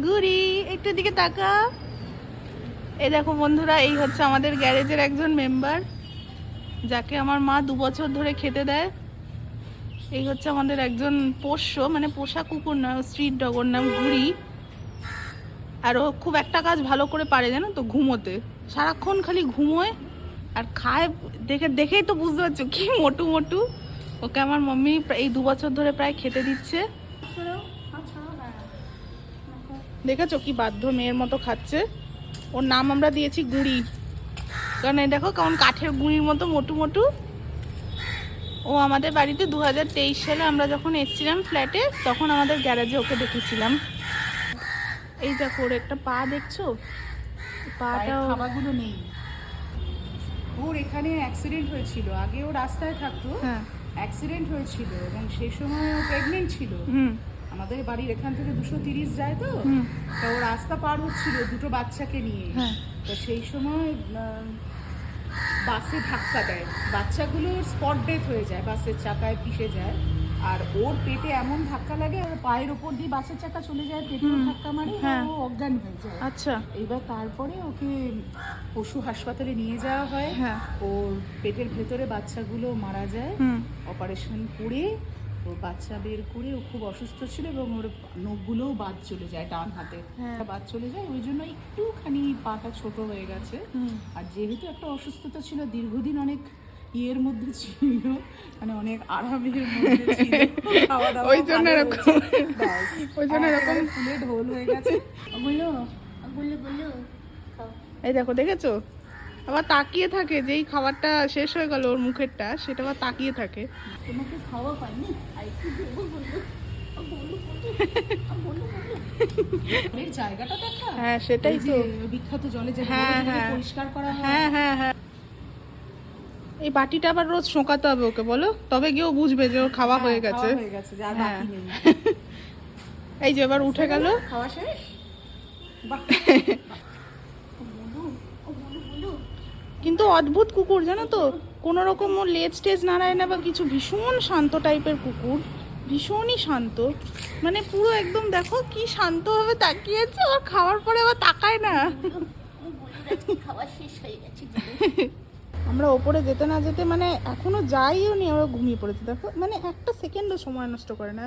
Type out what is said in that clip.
গুড়ি একটু দিকে তাকা। এই দেখো বন্ধুরা, এই হচ্ছে আমাদের গ্যারেজের একজন মেম্বার, যাকে আমার মা 2 বছর ধরে খেতে দেয়। এই হচ্ছে আমাদের একজন পোষ্য, মানে পোষা কুকুর না, স্ট্রিট ডগ, ওর নাম গুড়ি। আর ও খুব একটা কাজ ভালো করে পারে, জানো তো, ঘুমোতে। সারাক্ষণ খালি ঘুমোয় আর খায়। দেখেই তো বুঝতে পারছো কি মোটু মোটু। ওকে আমার মাম্মি এই 2 বছর ধরে প্রায় খেতে দিচ্ছে। দেখেছো কি বাধ্য মেয়ের মতো খাচ্ছে। ওর নাম আমরা দিয়েছি গুড়ি, কারণ এই দেখো কেমন কাঠের গুঁড়ির মতো মোটু মোটু। ও আমাদের বাড়িতে 2023 সালে আমরা যখন এসেছিলাম ফ্ল্যাটে, তখন আমাদের গ্যারেজে ওকে দেখেছিলাম। এই দেখো ওর একটা পা দেখছো, পাটা খাবারগুলো নেই। ওর এখানে অ্যাক্সিডেন্ট হয়েছিল, আগে ও রাস্তায় থাকতো। হ্যাঁ, অ্যাক্সিডেন্ট হয়েছিল এবং সেই সময় ও প্রেগনেন্ট ছিল। আমাদের বাড়ির এখান থেকে 230 যায় তো, তা ও রাস্তা পার হচ্ছিল 2টো বাচ্চাকে নিয়ে। তো সেই সময় বাসে ধাক্কা দেয়, বাচ্চাগুলো স্পট ডেথ হয়ে যায়, বাসের চাকায় পিষে যায়। আর ওর পেটে এমন ধাক্কা লাগে, ওর পায়ের ওপর দিয়ে বাসের চাকা চলে যায়, পেটেও ধাক্কা মারে, ও অজ্ঞান হয়ে যায়। আচ্ছা। এবার তারপরে ওকে পশু হাসপাতালে নিয়ে যাওয়া হয়। ওর পেটের ভেতরে বাচ্চাগুলো মারা যায়, অপারেশন করে ওর বাচ্চা বের করে। ও খুব অসুস্থ ছিল এবং ওর নখগুলোও বাদ চলে যায়, ডান হাতে বাদ চলে যায়, ওই জন্য একটুখানি পাটা ছোট হয়ে গেছে। আর যেহেতু একটা অসুস্থতা ছিল, দীর্ঘদিন অনেক ইয়ের মধ্যে ছিল, মানে অনেক আরামের মধ্যে ছিল, খাওয়া দাওয়া ওই জন্য এরকম, ওই জন্য এরকম ফুলে ঢোল হয়ে গেছে। ওগুলো এই দেখো, দেখেছো আবার তাকিয়ে থাকে, যেই খাবারটা শেষ হয়ে গেল ওর মুখেরটা, সেটা আবার তাকিয়ে থাকে। তোমাকে খাওয়া হয়নি, আর একটু দেবো বললো। জায়গাটা দেখা, হ্যাঁ সেটাই তো, বিখ্যাত জলে যে পরিষ্কার করা হয়। হ্যাঁ হ্যাঁ হ্যাঁ, এই বাটিটা আবার রোজ শোকাতে হবে ওকে, বলো, তবে গিয়ে ও বুঝবে যে ওর খাওয়া হয়ে গেছে। এই যে এবার উঠে গেল, খাওয়া শেষ। কিন্তু অদ্ভুত কুকুর, জানো তো, কোনো রকম ওর লেজ টেজ নাড়ায় না বা কিছু, ভীষণ শান্ত টাইপের কুকুর, ভীষণই শান্ত, মানে পুরো একদম দেখো কি শান্তভাবে তাকিয়েছে। আর খাওয়ার পরে আবার তাকায় না। আমরা ওপরে যেতে না যেতে, মানে এখনো যাইও নি, ওরা ঘুমিয়ে পড়েছে দেখো, মানে একটা সেকেন্ডও সময় নষ্ট করে না।